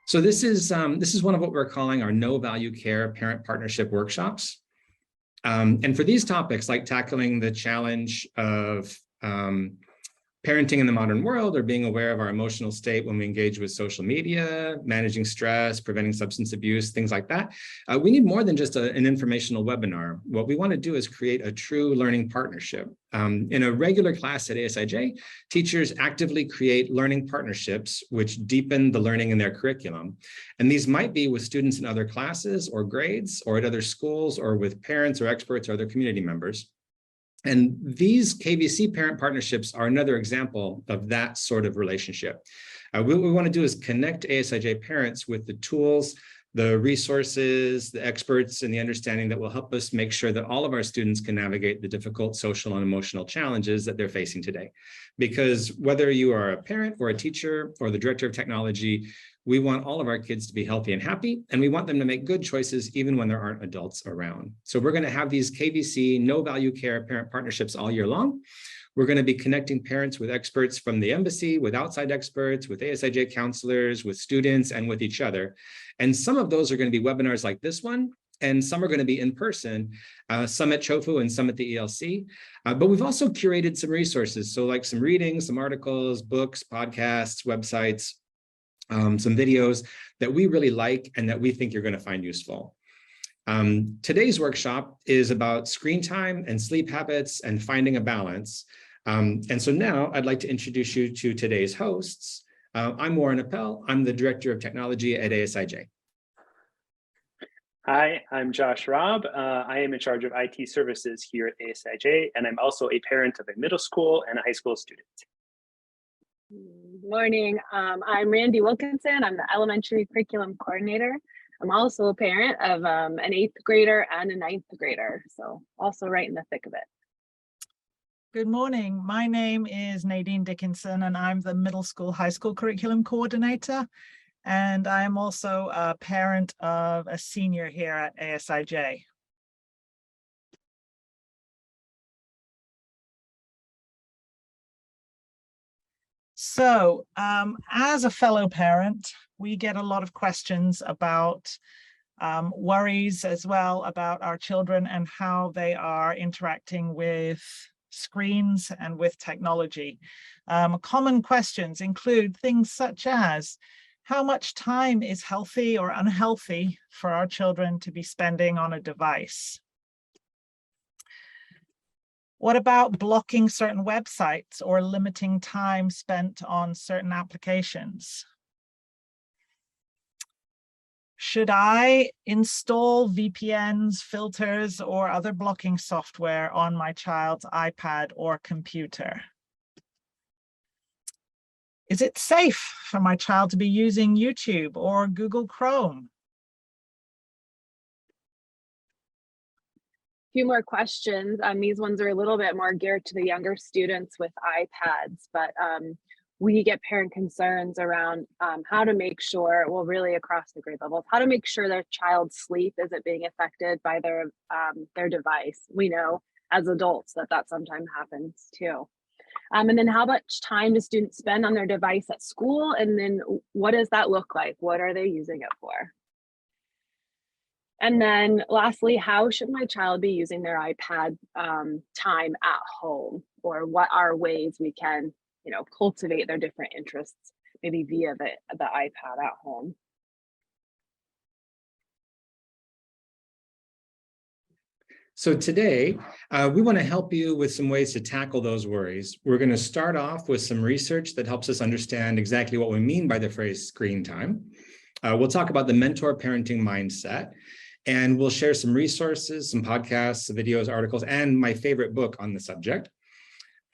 So this is one of what we're calling our no value care parent partnership workshops. And for these topics, like tackling the challenge of parenting in the modern world, or being aware of our emotional state when we engage with social media, managing stress, preventing substance abuse, things like that, we need more than just an informational webinar. What we want to do is create a true learning partnership. In a regular class at ASIJ, teachers actively create learning partnerships which deepen the learning in their curriculum. And these might be with students in other classes or grades, or at other schools, or with parents or experts or other community members. And these KVC Parent Partnerships are another example of that sort of relationship. What we want to do is connect ASIJ parents with the tools, the resources, the experts, and the understanding that will help us make sure that all of our students can navigate the difficult social and emotional challenges that they're facing today. Because whether you are a parent or a teacher or the director of technology, we want all of our kids to be healthy and happy, and we want them to make good choices even when there aren't adults around. So we're going to have these KVC no value care parent partnerships all year long. We're going to be connecting parents with experts from the embassy, with outside experts, with ASIJ counselors, with students, and with each other. And some of those are going to be webinars like this one, and some are going to be in person, some at CHOFU and some at the ELC. But we've also curated some resources, so like some readings, some articles, books, podcasts, websites, some videos that we really like and that we think you're going to find useful. Today's workshop is about screen time and sleep habits and finding a balance. And so now I'd like to introduce you to today's hosts. I'm Warren Apel. I'm the Director of Technology at ASIJ. Hi, I'm Josh Raub. I am in charge of IT services here at ASIJ, and I'm also a parent of a middle school and a high school student. Good morning. I'm Randi Wilkinson. I'm the elementary curriculum coordinator. I'm also a parent of an 8th grader and a 9th grader, so also right in the thick of it. Good morning. My name is Nadine Dickinson, and I'm the middle school, high school curriculum coordinator. And I'm also a parent of a senior here at ASIJ. So as a fellow parent, we get a lot of questions about worries as well about our children and how they are interacting with screens and with technology. Common questions include things such as, how much time is healthy or unhealthy for our children to be spending on a device? What about blocking certain websites or limiting time spent on certain applications? Should I install VPNs, filters, or other blocking software on my child's iPad or computer? Is it safe for my child to be using YouTube or Google Chrome? Few more questions. These ones are a little bit more geared to the younger students with iPads, but we get parent concerns around how to make sure, well, really across the grade levels, how to make sure their child's sleep isn't being affected by their device. We know as adults that sometimes happens too. And then how much time do students spend on their device at school? And then what does that look like? What are they using it for? And then lastly, how should my child be using their iPad time at home? Or what are ways we can, cultivate their different interests, maybe via the iPad at home? So today, we want to help you with some ways to tackle those worries. We're going to start off with some research that helps us understand exactly what we mean by the phrase screen time. We'll talk about the mentor parenting mindset, and we'll share some resources, some podcasts, videos, articles, and my favorite book on the subject.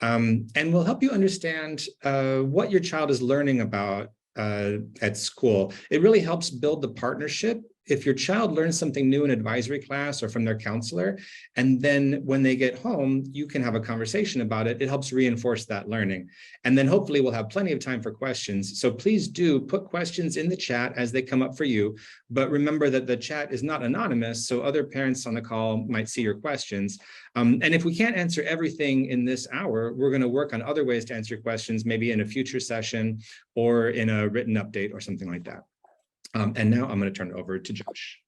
And we'll help you understand what your child is learning about at school. It really helps build the partnership. If your child learns something new in advisory class or from their counselor, and then when they get home, you can have a conversation about it, it helps reinforce that learning. And then hopefully we'll have plenty of time for questions. So please do put questions in the chat as they come up for you. But remember that the chat is not anonymous, so other parents on the call might see your questions. And if we can't answer everything in this hour, we're going to work on other ways to answer questions, maybe in a future session or in a written update or something like that. And now I'm going to turn it over to Josh.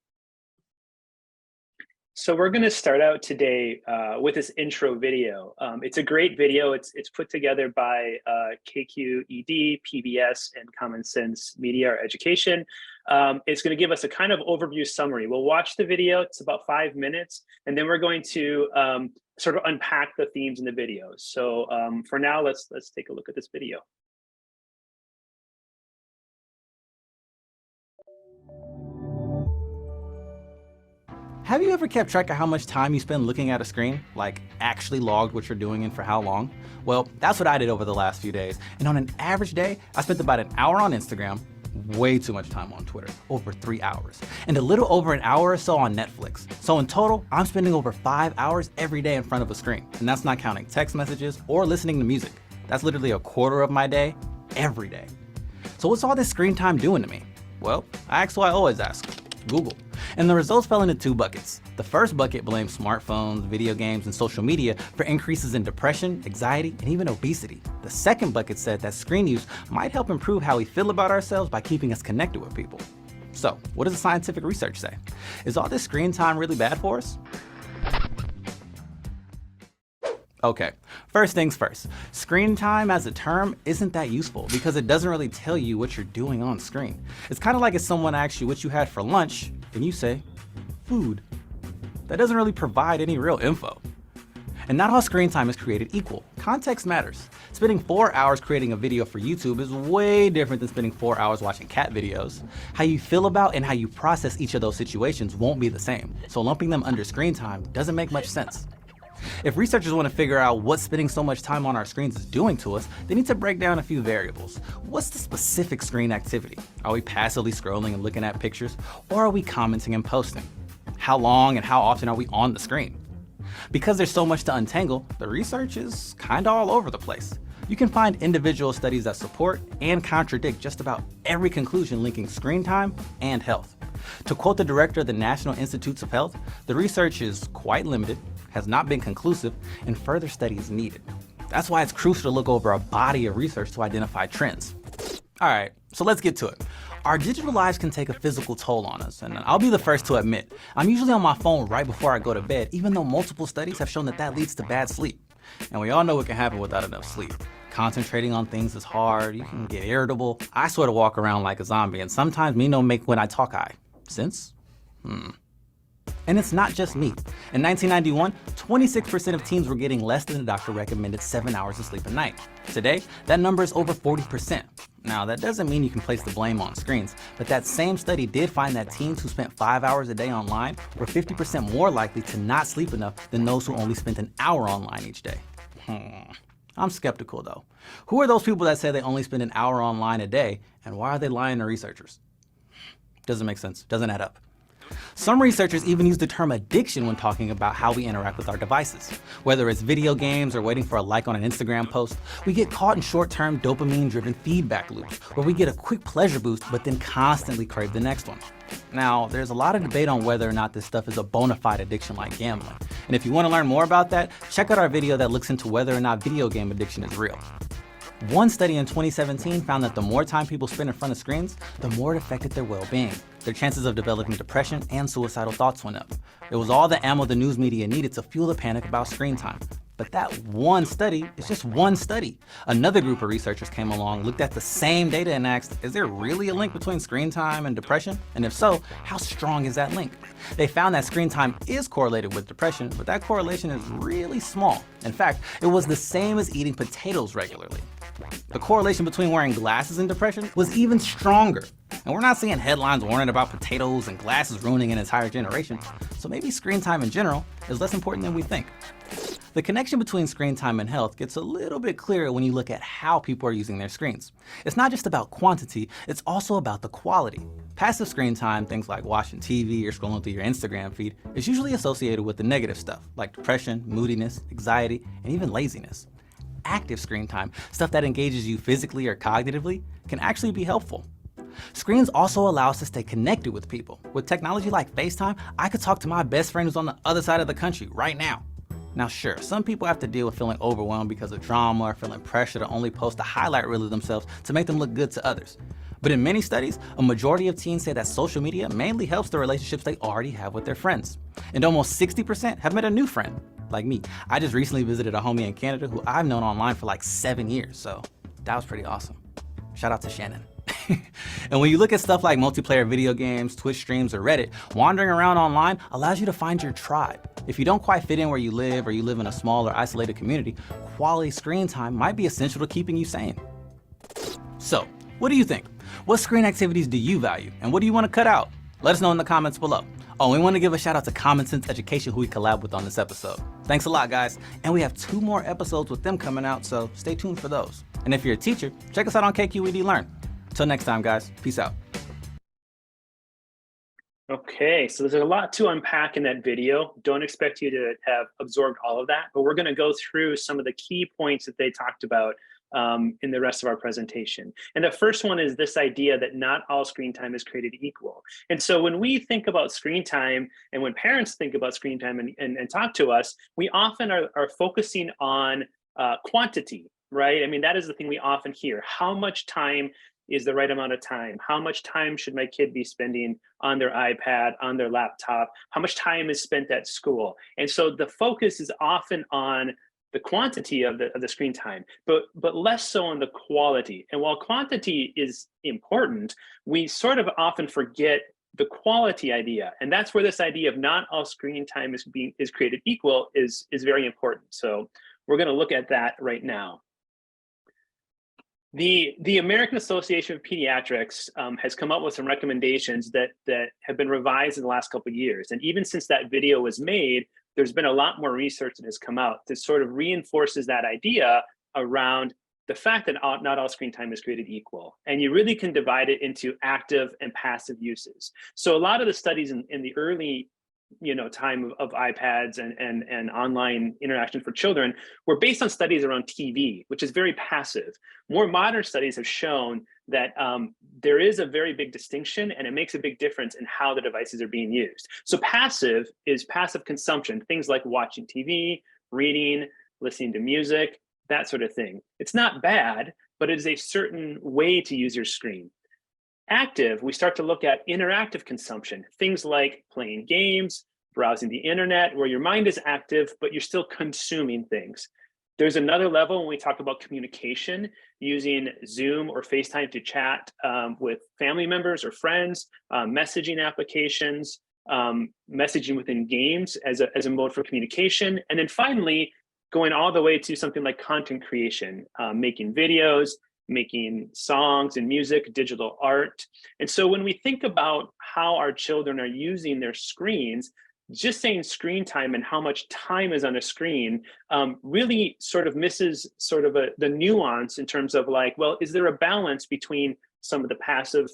So we're going to start out today with this intro video. It's a great video. It's put together by KQED, PBS, and Common Sense Media or Education. It's going to give us a kind of overview summary. We'll watch the video. It's about 5 minutes, and then we're going to sort of unpack the themes in the video. So for now, let's take a look at this video. Have you ever kept track of how much time you spend looking at a screen? Like actually logged what you're doing and for how long? Well, that's what I did over the last few days. And on an average day, I spent about an hour on Instagram, way too much time on Twitter, over 3 hours, and a little over an hour or so on Netflix. So in total, I'm spending over 5 hours every day in front of a screen. And that's not counting text messages or listening to music. That's literally a quarter of my day, every day. So what's all this screen time doing to me? Well, I asked what I always ask, Google. And the results fell into 2 buckets. The first bucket blamed smartphones, video games, and social media for increases in depression, anxiety, and even obesity. The second bucket said that screen use might help improve how we feel about ourselves by keeping us connected with people. So, what does the scientific research say? Is all this screen time really bad for us? Okay, first things first. Screen time as a term isn't that useful because it doesn't really tell you what you're doing on screen. It's kind of like if someone asks you what you had for lunch and you say, food. That doesn't really provide any real info. And not all screen time is created equal. Context matters. Spending 4 hours creating a video for YouTube is way different than spending 4 hours watching cat videos. How you feel about and how you process each of those situations won't be the same. So lumping them under screen time doesn't make much sense. If researchers want to figure out what spending so much time on our screens is doing to us, they need to break down a few variables. What's the specific screen activity? Are we passively scrolling and looking at pictures? Or are we commenting and posting? How long and how often are we on the screen? Because there's so much to untangle, the research is kind of all over the place. You can find individual studies that support and contradict just about every conclusion linking screen time and health. To quote the director of the National Institutes of Health, the research is quite limited, has not been conclusive, and further study is needed. That's why it's crucial to look over a body of research to identify trends. All right, so let's get to it. Our digital lives can take a physical toll on us, and I'll be the first to admit, I'm usually on my phone right before I go to bed, even though multiple studies have shown that that leads to bad sleep. And we all know what can happen without enough sleep. Concentrating on things is hard, you can get irritable. I sort of walk around like a zombie, and sometimes me no make when I talk eye. Sense? And it's not just me. In 1991, 26% of teens were getting less than the doctor recommended 7 hours of sleep a night. Today, that number is over 40%. Now, that doesn't mean you can place the blame on screens, but that same study did find that teens who spent 5 hours a day online were 50% more likely to not sleep enough than those who only spent an hour online each day. I'm skeptical though. Who are those people that say they only spend an hour online a day, and why are they lying to researchers? Doesn't make sense, doesn't add up. Some researchers even use the term addiction when talking about how we interact with our devices. Whether it's video games or waiting for a like on an Instagram post, we get caught in short-term dopamine-driven feedback loops where we get a quick pleasure boost but then constantly crave the next one. Now, there's a lot of debate on whether or not this stuff is a bona fide addiction like gambling. And if you want to learn more about that, check out our video that looks into whether or not video game addiction is real. One study in 2017 found that the more time people spend in front of screens, the more it affected their well-being. Their chances of developing depression and suicidal thoughts went up. It was all the ammo the news media needed to fuel the panic about screen time. But that one study is just one study. Another group of researchers came along, looked at the same data and asked, is there really a link between screen time and depression? And if so, how strong is that link? They found that screen time is correlated with depression, but that correlation is really small. In fact, it was the same as eating potatoes regularly. The correlation between wearing glasses and depression was even stronger. And we're not seeing headlines warning about potatoes and glasses ruining an entire generation. So maybe screen time in general is less important than we think. The connection between screen time and health gets a little bit clearer when you look at how people are using their screens. It's not just about quantity, it's also about the quality. Passive screen time, things like watching TV or scrolling through your Instagram feed, is usually associated with the negative stuff, like depression, moodiness, anxiety, and even laziness. Active screen time, stuff that engages you physically or cognitively, can actually be helpful. Screens also allow us to stay connected with people. With technology like FaceTime, I could talk to my best friend who's on the other side of the country right now. Now sure, some people have to deal with feeling overwhelmed because of drama or feeling pressure to only post a highlight reel of themselves to make them look good to others. But in many studies, a majority of teens say that social media mainly helps the relationships they already have with their friends. And almost 60% have met a new friend, like me. I just recently visited a homie in Canada who I've known online for like 7 years, so that was pretty awesome. Shout out to Shannon. And when you look at stuff like multiplayer video games, Twitch streams, or Reddit, wandering around online allows you to find your tribe. If you don't quite fit in where you live, or you live in a small or isolated community, quality screen time might be essential to keeping you sane. So, what do you think? What screen activities do you value, and what do you want to cut out? Let us know in the comments below. Oh, we want to give a shout out to Common Sense Education, who we collab with on this episode. Thanks a lot, guys. And we have 2 more episodes with them coming out, so stay tuned for those. And if you're a teacher, check us out on KQED Learn. Till next time, guys. Peace out. Okay, so there's a lot to unpack in that video. Don't expect you to have absorbed all of that, but we're going to go through some of the key points that they talked about in the rest of our presentation. And the first one is this idea that not all screen time is created equal. And so when we think about screen time, and when parents think about screen time and talk to us, we often are focusing on quantity, right? I mean, that is the thing we often hear. How much time is the right amount of time? How much time should my kid be spending on their iPad, on their laptop? How much time is spent at school? And so the focus is often on the quantity of the screen time, but less so on the quality. And while quantity is important, we sort of often forget the quality idea. And that's where this idea of not all screen time is created equal is very important. So we're going to look at that right now. The American Association of Pediatrics has come up with some recommendations that have been revised in the last couple of years. And even since that video was made, there's been a lot more research that has come out that sort of reinforces that idea around the fact that not all screen time is created equal. And you really can divide it into active and passive uses. So a lot of the studies in the early time of iPads and online interaction for children were based on studies around TV, which is very passive. More modern studies have shown that there is a very big distinction, and it makes a big difference in how the devices are being used. So passive is passive consumption, things like watching TV, reading, listening to music, that sort of thing. It's not bad, but it is a certain way to use your screen. Active, we start to look at interactive consumption, things like playing games, browsing the internet, where your mind is active, but you're still consuming things. There's another level when we talk about communication, using Zoom or FaceTime to chat with family members or friends, messaging applications, messaging within games as a mode for communication. And then finally, going all the way to something like content creation, making videos, making songs and music, digital art. And so when we think about how our children are using their screens, just saying screen time and how much time is on a screen really sort of misses sort of the nuance in terms of like, well, is there a balance between some of the passive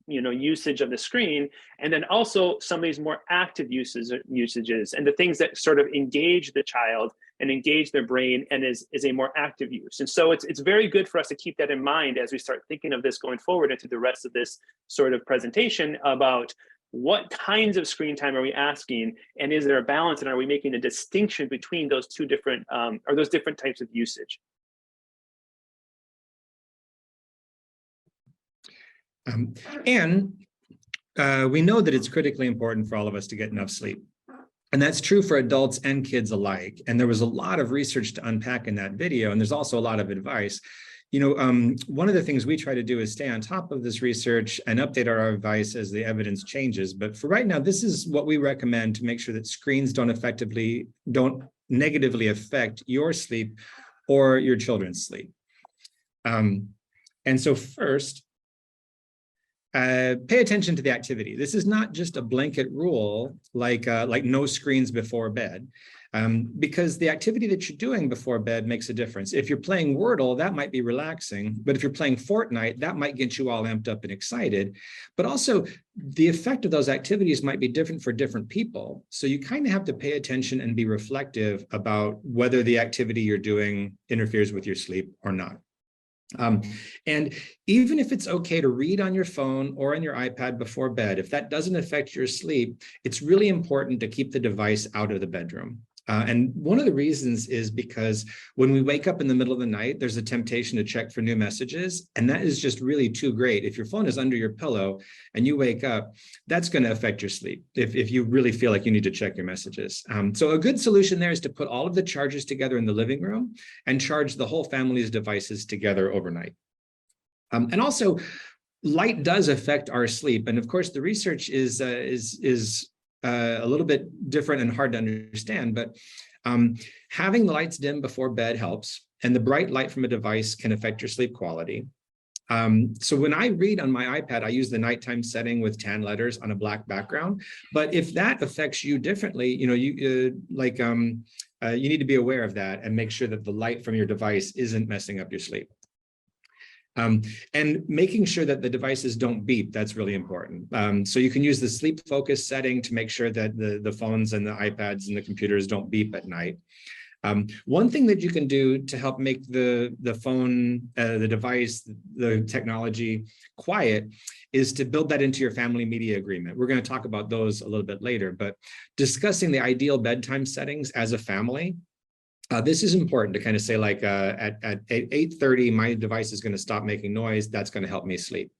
usage of the screen, and then also some of these more active usages and the things that sort of engage the child and engage their brain and is a more active use. And so it's very good for us to keep that in mind as we start thinking of this going forward into the rest of this sort of presentation about what kinds of screen time are we asking, and is there a balance, and are we making a distinction between those two different or those different types of usage? And we know that it's critically important for all of us to get enough sleep. And that's true for adults and kids alike. And there was a lot of research to unpack in that video, and there's also a lot of advice. One of the things we try to do is stay on top of this research and update our advice as the evidence changes. But for right now, this is what we recommend to make sure that screens don't negatively affect your sleep or your children's sleep. And so first, pay attention to the activity. This is not just a blanket rule like no screens before bed, because the activity that you're doing before bed makes a difference. If you're playing Wordle, that might be relaxing, but if you're playing Fortnite, that might get you all amped up and excited. But also, the effect of those activities might be different for different people. So you kind of have to pay attention and be reflective about whether the activity you're doing interferes with your sleep or not. And even if it's okay to read on your phone or on your iPad before bed, if that doesn't affect your sleep, it's really important to keep the device out of the bedroom. And one of the reasons is because when we wake up in the middle of the night, there's a temptation to check for new messages. And that is just really too great. If your phone is under your pillow and you wake up, that's going to affect your sleep if you really feel like you need to check your messages. So a good solution there is to put all of the chargers together in the living room and charge the whole family's devices together overnight. And also, light does affect our sleep. And of course, the research is a little bit different and hard to understand, but having the lights dim before bed helps, and the bright light from a device can affect your sleep quality. So when I read on my iPad, I use the nighttime setting with tan letters on a black background. But if that affects you differently, you need to be aware of that and make sure that the light from your device isn't messing up your sleep. And making sure that the devices don't beep, that's really important. So you can use the sleep focus setting to make sure that the phones and the iPads and the computers don't beep at night. One thing that you can do to help make the phone, the device, the technology quiet is to build that into your family media agreement. We're going to talk about those a little bit later, but discussing the ideal bedtime settings as a family. This is important to kind of say, like, at 8:30, my device is going to stop making noise. That's going to help me sleep.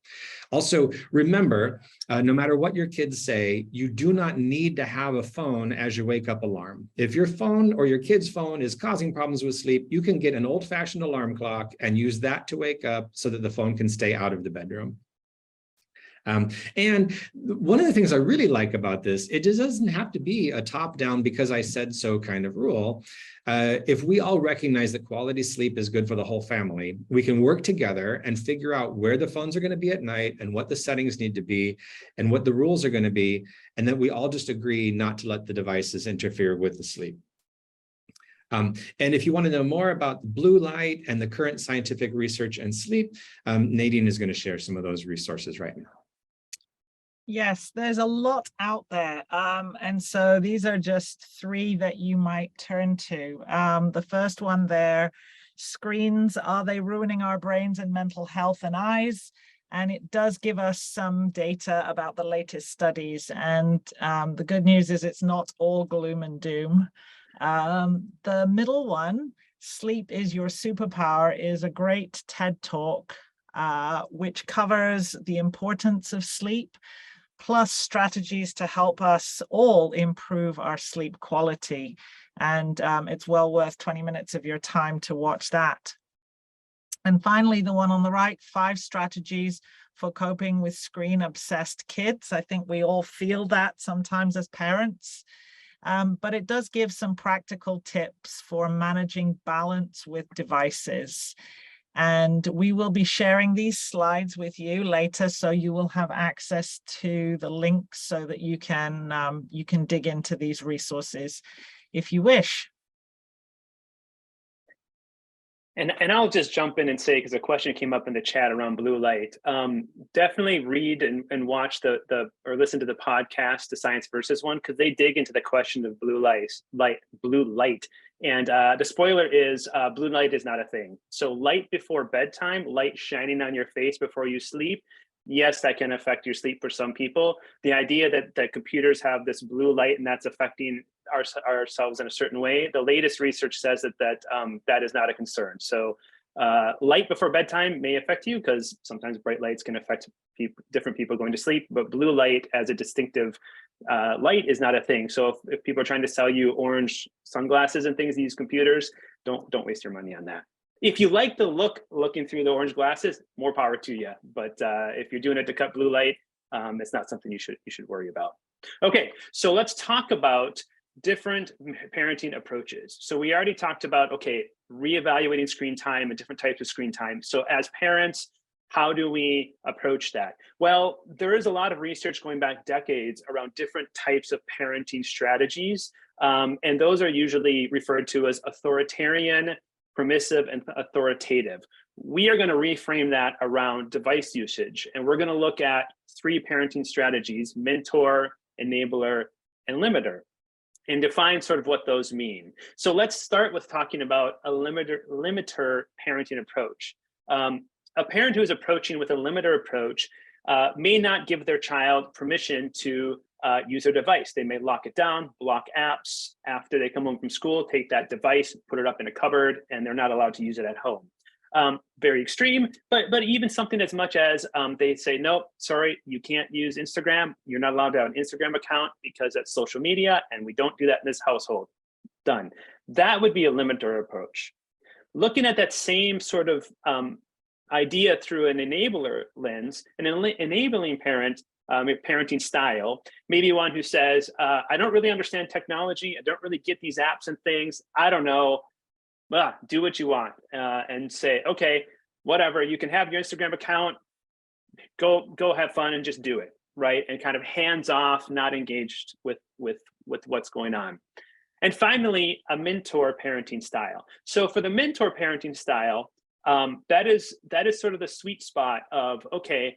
Also, remember, no matter what your kids say, you do not need to have a phone as your wake-up alarm. If your phone or your kid's phone is causing problems with sleep, you can get an old-fashioned alarm clock and use that to wake up so that the phone can stay out of the bedroom. And one of the things I really like about this, it just doesn't have to be a top-down because I said so kind of rule. If we all recognize that quality sleep is good for the whole family, we can work together and figure out where the phones are going to be at night and what the settings need to be and what the rules are going to be, and that we all just agree not to let the devices interfere with the sleep. And if you want to know more about blue light and the current scientific research and sleep, Nadine is going to share some of those resources right now. Yes, there's a lot out there. And so these are just three that you might turn to. The first one there, screens, are they ruining our brains and mental health and eyes? And it does give us some data about the latest studies. And the good news is it's not all gloom and doom. The middle one, Sleep is Your Superpower, is a great TED Talk, which covers the importance of sleep, plus strategies to help us all improve our sleep quality. And it's well worth 20 minutes of your time to watch that. And finally, the one on the right, 5 strategies for coping with screen-obsessed kids. I think we all feel that sometimes as parents. But it does give some practical tips for managing balance with devices. And we will be sharing these slides with you later, so you will have access to the links so that you can dig into these resources if you wish. And I'll just jump in and say, because a question came up in the chat around blue light, definitely read and watch or listen to the podcast, the Science Versus one, because they dig into the question of blue light. And the spoiler is blue light is not a thing. So light before bedtime, light shining on your face before you sleep, yes, that can affect your sleep for some people. The idea that computers have this blue light and that's affecting ourselves in a certain way, the latest research says that is not a concern. So light before bedtime may affect you because sometimes bright lights can affect different people going to sleep, but blue light as a distinctive light is not a thing. So if people are trying to sell you orange sunglasses and things, these computers, don't waste your money on that. If you like the looking through the orange glasses, more power to you. But if you're doing it to cut blue light, it's not something you should worry about. Okay, so let's talk about different parenting approaches. So we already talked about, okay, reevaluating screen time and different types of screen time. So as parents, how do we approach that? Well, there is a lot of research going back decades around different types of parenting strategies. And those are usually referred to as authoritarian, permissive, and authoritative. We are going to reframe that around device usage. And we're going to look at 3 parenting strategies: mentor, enabler, and limiter, and define sort of what those mean. So let's start with talking about a limiter parenting approach. A parent who is approaching with a limiter approach may not give their child permission to use their device. They may lock it down, block apps. After they come home from school, take that device, put it up in a cupboard, and they're not allowed to use it at home. Very extreme, but even something as much as they say, nope, sorry, you can't use Instagram. You're not allowed to have an Instagram account because that's social media, and we don't do that in this household. Done. That would be a limiter approach. Looking at that same sort of idea through an enabler lens, an enabling parent, parenting style, maybe one who says, I don't really understand technology. I don't really get these apps and things. I don't know. Do what you want and say, okay, whatever, you can have your Instagram account, go have fun and just do it, right? And kind of hands off, not engaged with what's going on. And finally, a mentor parenting style. So for the mentor parenting style, that is sort of the sweet spot of, okay,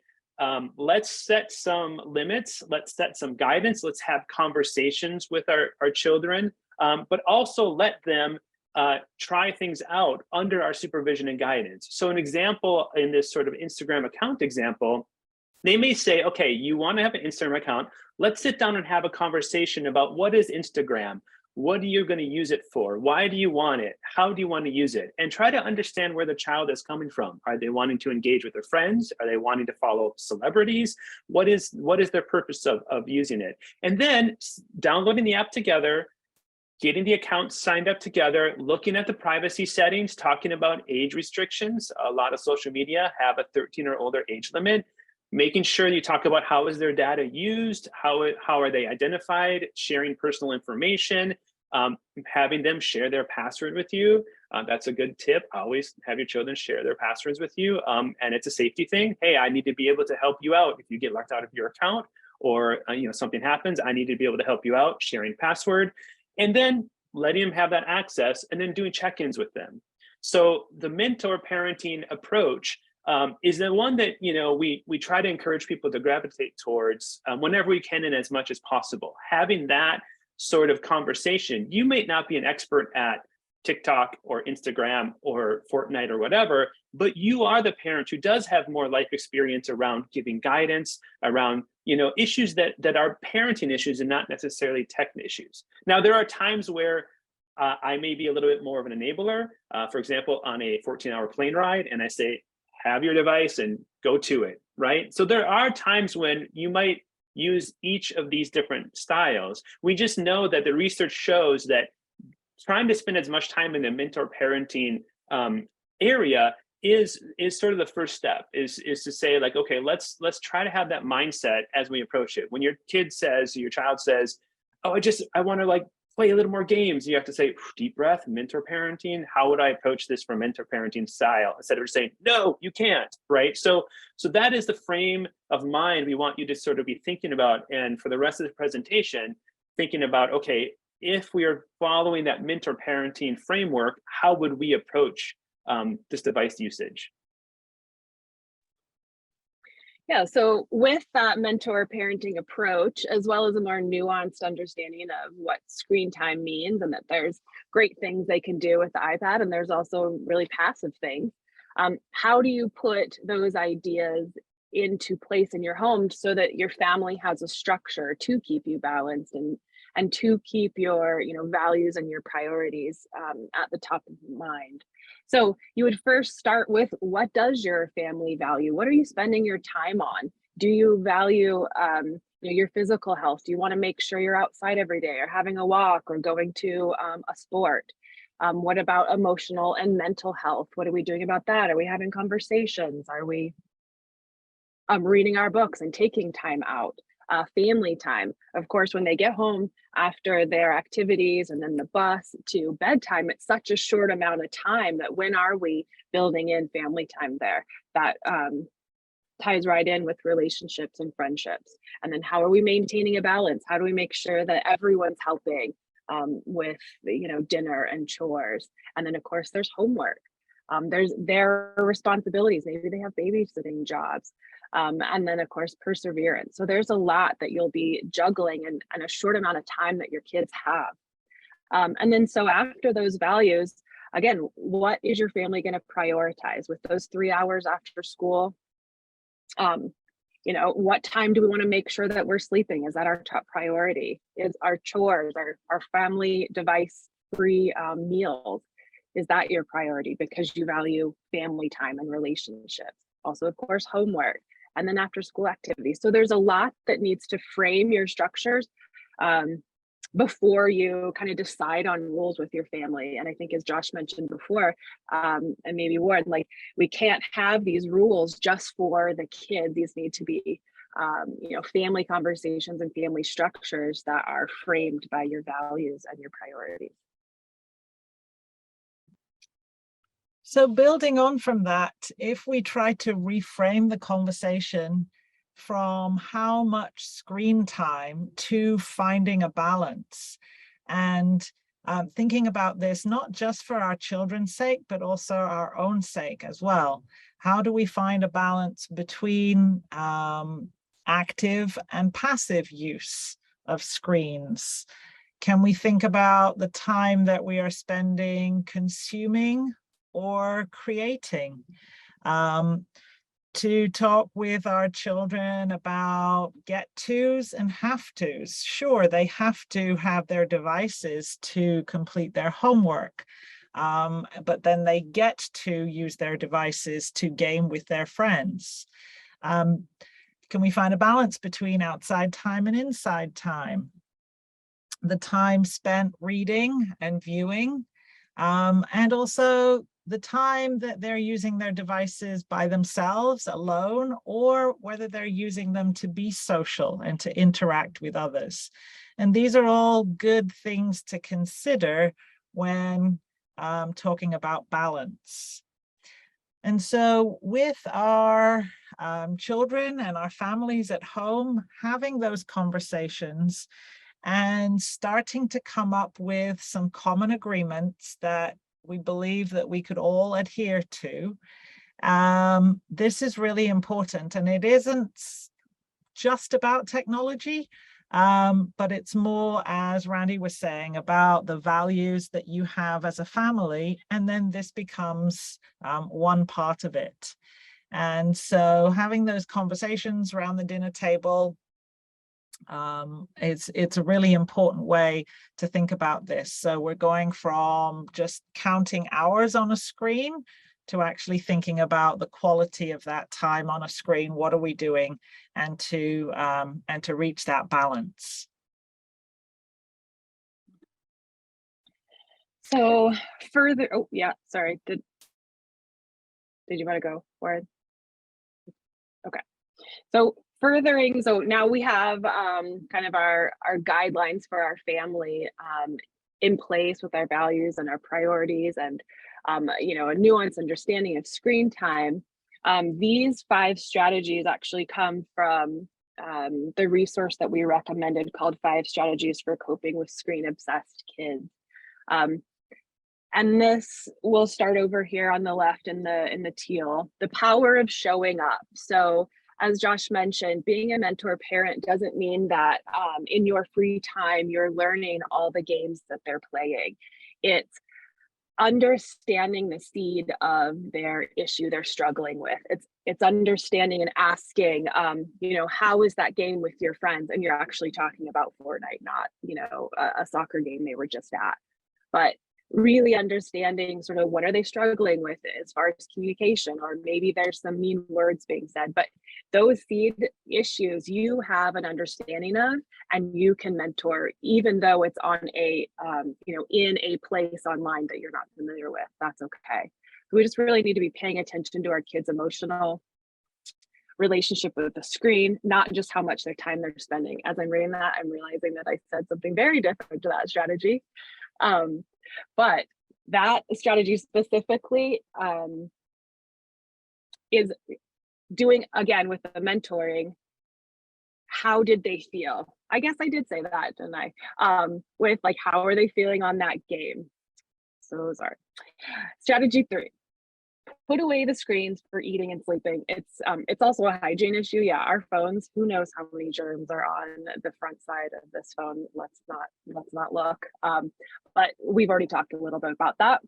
let's set some limits, let's set some guidance, let's have conversations with our children, but also let them try things out under our supervision and guidance. So an example in this sort of Instagram account example, they may say, okay, you want to have an Instagram account, let's sit down and have a conversation about what is Instagram? What are you going to use it for? Why do you want it? How do you want to use it? And try to understand where the child is coming from. Are they wanting to engage with their friends? Are they wanting to follow celebrities? What is their purpose of using it? And then downloading the app together, getting the accounts signed up together, looking at the privacy settings, talking about age restrictions. A lot of social media have a 13 or older age limit. Making sure you talk about how is their data used, how are they identified, sharing personal information, having them share their password with you. That's a good tip. Always have your children share their passwords with you. And it's a safety thing. Hey, I need to be able to help you out if you get locked out of your account or something happens. I need to be able to help you out, sharing password, and then letting them have that access and then doing check-ins with them. So the mentor parenting approach is the one that we try to encourage people to gravitate towards whenever we can and as much as possible. Having that sort of conversation. You may not be an expert at TikTok or Instagram or Fortnite or whatever, but you are the parent who does have more life experience around giving guidance, around issues that are parenting issues and not necessarily tech issues. Now, there are times where I may be a little bit more of an enabler, for example, on a 14-hour plane ride, and I say, have your device and go to it, right? So there are times when you might use each of these different styles. We just know that the research shows that trying to spend as much time in the mentor parenting area is sort of the first step, is to say, like, okay, let's try to have that mindset as we approach it. When your child says, oh, I want to play a little more games, you have to say, deep breath, mentor parenting. How would I approach this from mentor parenting style? Instead of saying, no, you can't, right? So that is the frame of mind we want you to sort of be thinking about. And for the rest of the presentation, thinking about, okay, if we are following that mentor parenting framework, how would we approach this device usage? Yeah, so with that mentor parenting approach, as well as a more nuanced understanding of what screen time means and that there's great things they can do with the iPad and there's also really passive things, how do you put those ideas into place in your home so that your family has a structure to keep you balanced and to keep your values and your priorities at the top of mind? So you would first start with, what does your family value? What are you spending your time on? Do you value your physical health? Do you want to make sure you're outside every day or having a walk or going to a sport? What about emotional and mental health? What are we doing about that? Are we having conversations? Are we reading our books and taking time out? Family time. Of course, when they get home after their activities and then the bus to bedtime, it's such a short amount of time that when are we building in family time there? That ties right in with relationships and friendships. And then how are we maintaining a balance? How do we make sure that everyone's helping with dinner and chores? And then of course there's homework. There's their responsibilities. Maybe they have babysitting jobs. And then of course, perseverance. So there's a lot that you'll be juggling in a short amount of time that your kids have. And then so after those values, again, what is your family going to prioritize with those 3 hours after school? what time do we want to make sure that we're sleeping? Is that our top priority? Is our chores, our family device free meals, is that your priority because you value family time and relationships? Also, of course, homework, and then after school activities. So there's a lot that needs to frame your structures before you kind of decide on rules with your family. And I think, as Josh mentioned before, and maybe Warren, like, we can't have these rules just for the kids. These need to be family conversations and family structures that are framed by your values and your priorities. So building on from that, if we try to reframe the conversation from how much screen time to finding a balance, and thinking about this not just for our children's sake, but also our own sake as well. How do we find a balance between active and passive use of screens? Can we think about the time that we are spending consuming or creating? To talk with our children about get tos and have tos. Sure, they have to have their devices to complete their homework, but then they get to use their devices to game with their friends. Can we find a balance between outside time and inside time? The time spent reading and viewing, and also the time that they're using their devices by themselves alone, or whether they're using them to be social and to interact with others. And these are all good things to consider when talking about balance. And so with our children and our families at home, having those conversations and starting to come up with some common agreements that we believe that we could all adhere to. This is really important, and it isn't just about technology, but it's more, as Randi was saying, about the values that you have as a family, and then this becomes one part of it. And so having those conversations around the dinner table, it's a really important way to think about this. So we're going from just counting hours on a screen to actually thinking about the quality of that time on a screen. What are we doing? And to reach that balance. So further, oh yeah, sorry. Did you want to go, Warren? Okay. So furthering, so now we have kind of our guidelines for our family in place with our values and our priorities, and a nuanced understanding of screen time. These 5 strategies actually come from the resource that we recommended called 5 Strategies for Coping with Screen Obsessed Kids. And this will start over here on the left in the teal, the power of showing up. So as Josh mentioned, being a mentor parent doesn't mean that in your free time, you're learning all the games that they're playing. It's understanding the seed of their issue they're struggling with. It's understanding and asking, how is that game with your friends? And you're actually talking about Fortnite, not, a soccer game they were just at. But really understanding sort of what are they struggling with as far as communication, or maybe there's some mean words being said, but those seed issues you have an understanding of, and you can mentor even though it's on a in a place online that you're not familiar with. That's okay. So we just really need to be paying attention to our kids' emotional relationship with the screen, not just how much their time they're spending. As I'm reading that, I'm realizing that I said something very different to that strategy. But that strategy specifically is doing, again, with the mentoring, how did they feel? I guess I did say that, didn't I? With like, how are they feeling on that game? So those are strategy 3. Put away the screens for eating and sleeping. It's also a hygiene issue. Yeah, our phones, who knows how many germs are on the front side of this phone. Let's not look. But we've already talked a little bit about that.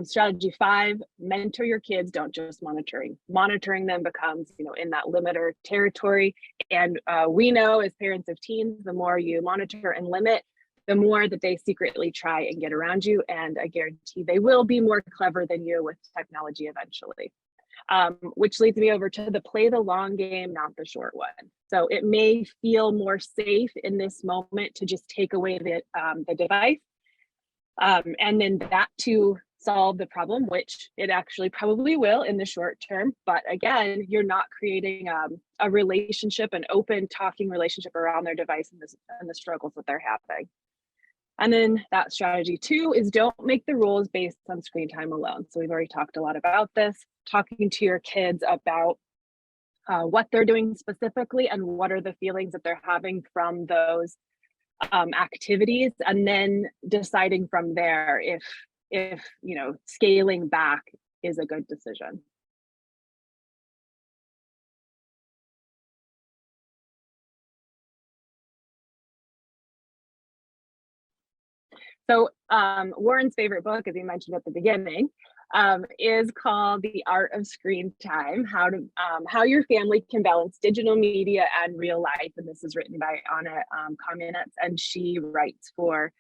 Strategy 5, mentor your kids, don't just monitoring. Monitoring them becomes, in that limiter territory. And we know as parents of teens, the more you monitor and limit, the more that they secretly try and get around you. And I guarantee they will be more clever than you with technology eventually. Which leads me over to the play the long game, not the short one. So it may feel more safe in this moment to just take away the device. And then that to solve the problem, which it actually probably will in the short term. But again, you're not creating a relationship, an open talking relationship around their device and the struggles that they're having. And then that strategy 2 is don't make the rules based on screen time alone. So we've already talked a lot about this, talking to your kids about what they're doing specifically and what are the feelings that they're having from those activities, and then deciding from there if scaling back is a good decision. So Warren's favorite book, as he mentioned at the beginning, is called The Art of Screen Time, how your family can balance digital media and real life. And this is written by Anna Kamenetz, and she writes for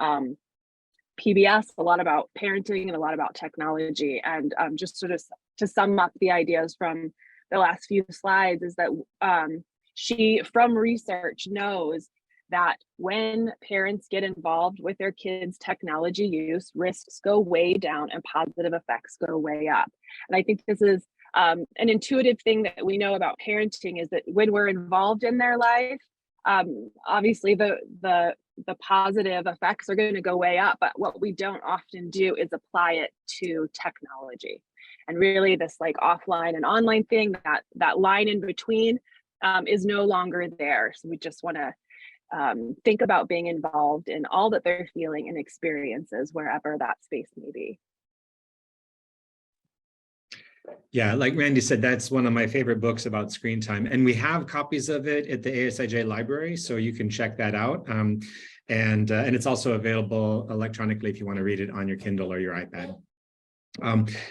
PBS a lot about parenting and a lot about technology. And just sort of to sum up the ideas from the last few slides is that she, from research, knows that when parents get involved with their kids' technology use, risks go way down and positive effects go way up. And I think this is an intuitive thing that we know about parenting, is that when we're involved in their life, obviously the positive effects are going to go way up, but what we don't often do is apply it to technology. And really this like offline and online thing, that line in between is no longer there. So we just want to think about being involved in all that they're feeling and experiences wherever that space may be. Yeah, like Randi said, that's one of my favorite books about screen time. And we have copies of it at the ASIJ library, so you can check that out. And it's also available electronically if you want to read it on your Kindle or your iPad.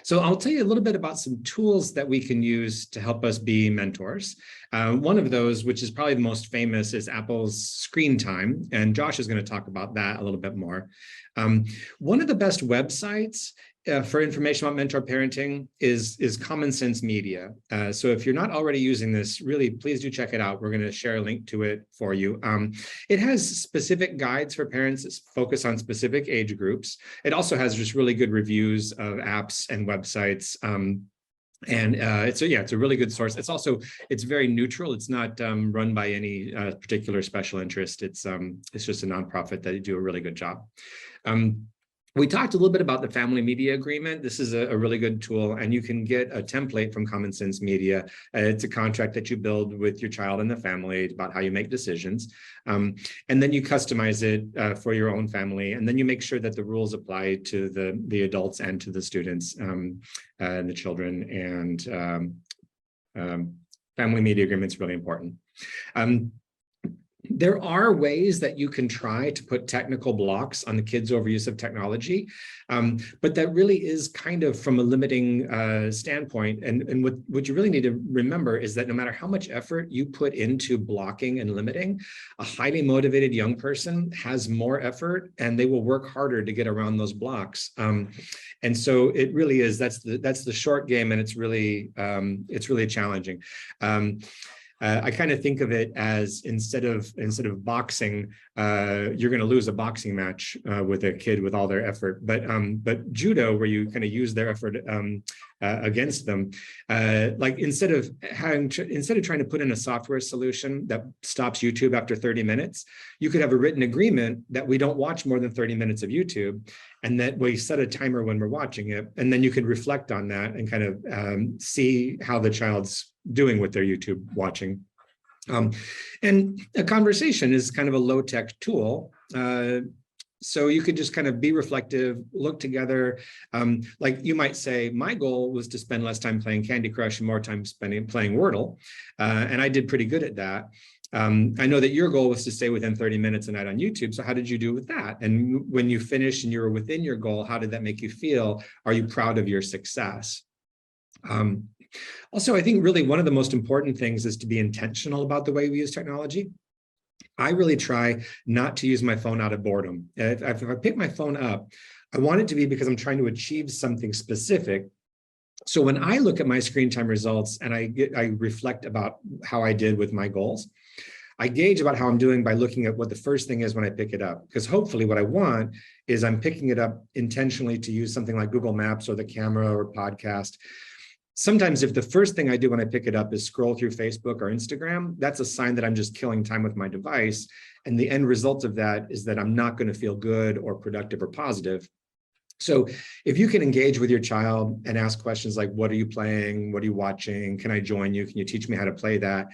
So I'll tell you a little bit about some tools that we can use to help us be mentors. One of those, which is probably the most famous, is Apel's Screen Time, and Josh is going to talk about that a little bit more. One of the best websites for information about mentor parenting is Common Sense Media. So if you're not already using this, really, please do check it out. We're going to share a link to it for you. It has specific guides for parents that focus on specific age groups. It also has just really good reviews of apps and websites. It's a really good source. It's very neutral. It's not run by any particular special interest. It's just a nonprofit that do a really good job. We talked a little bit about the family media agreement. This is a really good tool, and you can get a template from Common Sense Media. It's a contract that you build with your child and the family about how you make decisions. And then you customize it for your own family. And then you make sure that the rules apply to the adults and to the students and the children. And family media agreement is really important. There are ways that you can try to put technical blocks on the kids' overuse of technology, but that really is kind of from a limiting standpoint. And what you really need to remember is that no matter how much effort you put into blocking and limiting, a highly motivated young person has more effort and they will work harder to get around those blocks. And so it really is, that's the short game, and it's really challenging. I kind of think of it as instead of boxing, you're going to lose a boxing match with a kid with all their effort. But judo, where you kind of use their effort against them, like instead of trying to put in a software solution that stops YouTube after 30 minutes, you could have a written agreement that we don't watch more than 30 minutes of YouTube, and that we set a timer when we're watching it, and then you can reflect on that and kind of see how the child's doing with their YouTube watching. And a conversation is kind of a low-tech tool. So you could just kind of be reflective, look together. Like you might say, my goal was to spend less time playing Candy Crush and more time spending playing Wordle. And I did pretty good at that. I know that your goal was to stay within 30 minutes a night on YouTube. So how did you do with that? And when you finished and you were within your goal, how did that make you feel? Are you proud of your success? Also, I think really one of the most important things is to be intentional about the way we use technology. I really try not to use my phone out of boredom. If I pick my phone up, I want it to be because I'm trying to achieve something specific. So when I look at my screen time results and I reflect about how I did with my goals, I gauge about how I'm doing by looking at what the first thing is when I pick it up. Because hopefully what I want is I'm picking it up intentionally to use something like Google Maps or the camera or podcast. Sometimes if the first thing I do when I pick it up is scroll through Facebook or Instagram, that's a sign that I'm just killing time with my device. And the end result of that is that I'm not going to feel good or productive or positive. So if you can engage with your child and ask questions like, what are you playing? What are you watching? Can I join you? Can you teach me how to play that?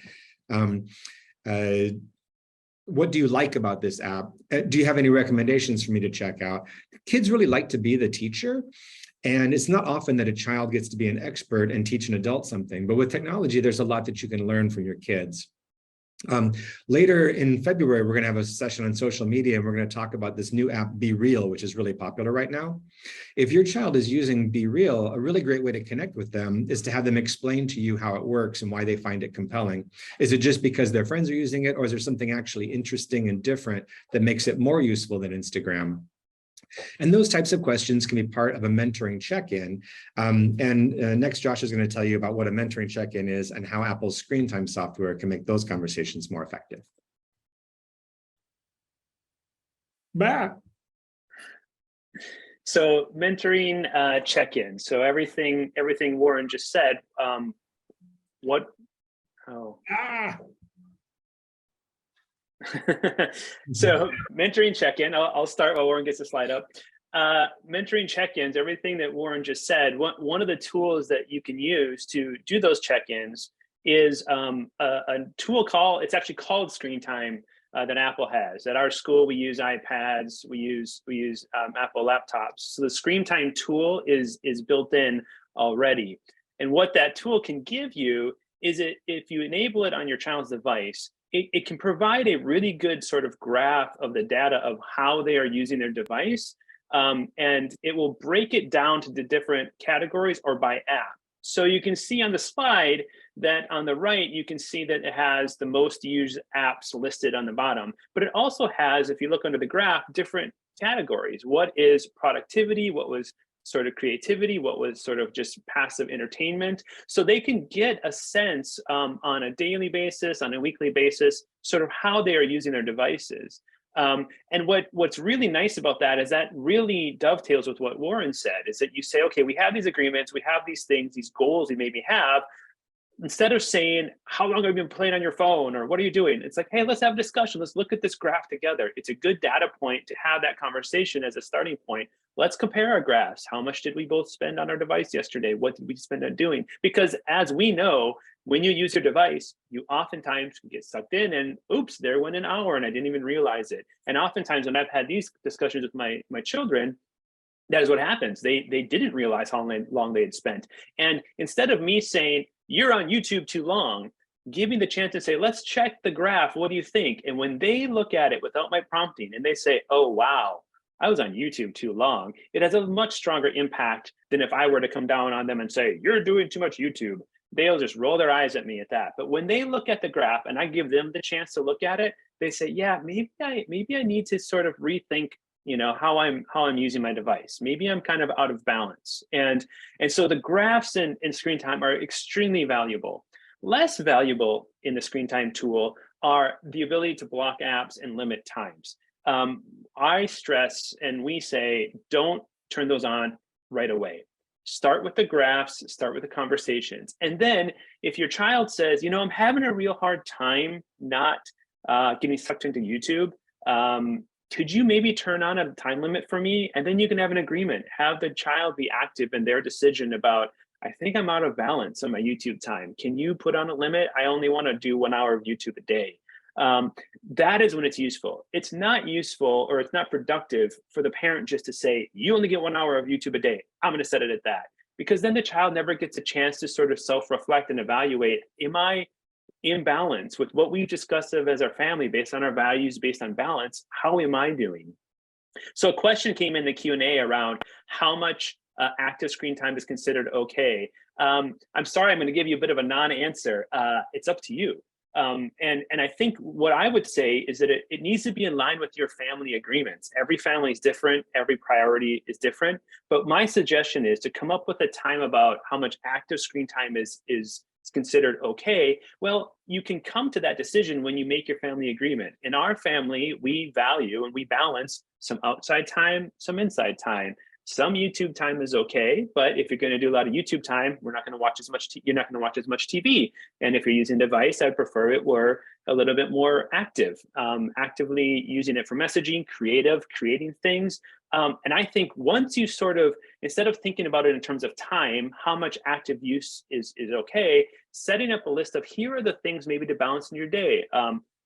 What do you like about this app? Do you have any recommendations for me to check out? Kids really like to be the teacher. And it's not often that a child gets to be an expert and teach an adult something, but with technology, there's a lot that you can learn from your kids. Later in February, we're going to have a session on social media, and we're going to talk about this new app, Be Real, which is really popular right now. If your child is using Be Real, a really great way to connect with them is to have them explain to you how it works and why they find it compelling. Is it just because their friends are using it, or is there something actually interesting and different that makes it more useful than Instagram? And those types of questions can be part of a mentoring check-in. Next, Josh is going to tell you about what a mentoring check-in is and how Apple's screen time software can make those conversations more effective. Bah. So mentoring check-in. So everything Warren just said. So mentoring check-in, I'll start while Warren gets the slide up. Mentoring check-ins, everything that Warren just said, one of the tools that you can use to do those check-ins is a tool it's actually called Screen Time that Apple has. At our school, we use iPads, we use Apple laptops. So the Screen Time tool is built in already. And what that tool can give you is if you enable it on your child's device, it can provide a really good sort of graph of the data of how they are using their device. And it will break it down to the different categories or by app. So you can see on the slide that on the right, you can see that it has the most used apps listed on the bottom, but it also has, if you look under the graph, different categories. What is productivity? What was sort of creativity? What was sort of just passive entertainment? So they can get a sense on a daily basis, on a weekly basis, sort of how they are using their devices. And what's really nice about that is that really dovetails with what Warren said, is that you say, okay, we have these agreements, we have these things, these goals we maybe have. Instead of saying, how long have you been playing on your phone, or what are you doing? It's like, hey, let's have a discussion. Let's look at this graph together. It's a good data point to have that conversation as a starting point. Let's compare our graphs. How much did we both spend on our device yesterday? What did we spend on doing? Because as we know, when you use your device, you oftentimes get sucked in and oops, there went an hour and I didn't even realize it. And oftentimes when I've had these discussions with my children, that is what happens. They didn't realize how long they had spent. And instead of me saying, you're on YouTube too long, give me the chance to say, let's check the graph. What do you think? And when they look at it without my prompting and they say, oh, wow, I was on YouTube too long, it has a much stronger impact than if I were to come down on them and say, you're doing too much YouTube. They'll just roll their eyes at me at that. But when they look at the graph and I give them the chance to look at it, they say, yeah, maybe I need to sort of rethink, how I'm using my device. Maybe I'm kind of out of balance. And so the graphs in screen time are extremely valuable. Less valuable in the screen time tool are the ability to block apps and limit times. I stress and we say, don't turn those on right away. Start with the graphs, start with the conversations. And then if your child says, I'm having a real hard time not getting sucked into YouTube, could you maybe turn on a time limit for me? And then you can have an agreement, have the child be active in their decision about, I think I'm out of balance on my YouTube time. Can you put on a limit? I only want to do 1 hour of YouTube a day. That is when it's useful. It's not useful or it's not productive for the parent just to say, you only get 1 hour of YouTube a day. I'm going to set it at that. Because then the child never gets a chance to sort of self-reflect and evaluate, am I in balance with what we've discussed of as our family, based on our values, based on balance, how am I doing? So a question came in the Q&A around how much active screen time is considered okay. I'm sorry, I'm going to give you a bit of a non-answer. It's up to you. And I think what I would say is that it needs to be in line with your family agreements. Every family is different. Every priority is different. But my suggestion is to come up with a time about how much active screen time is considered okay. Well, you can come to that decision when you make your family agreement. In our family, we value and we balance some outside time, some inside time. Some YouTube time is okay, but if you're going to do a lot of YouTube time, we're not going to watch as much. You're not going to watch as much TV. And if you're using a device, I'd prefer it were a little bit more active, actively using it for messaging, creating things. And I think once you sort of, instead of thinking about it in terms of time, how much active use is okay, setting up a list of here are the things maybe to balance in your day.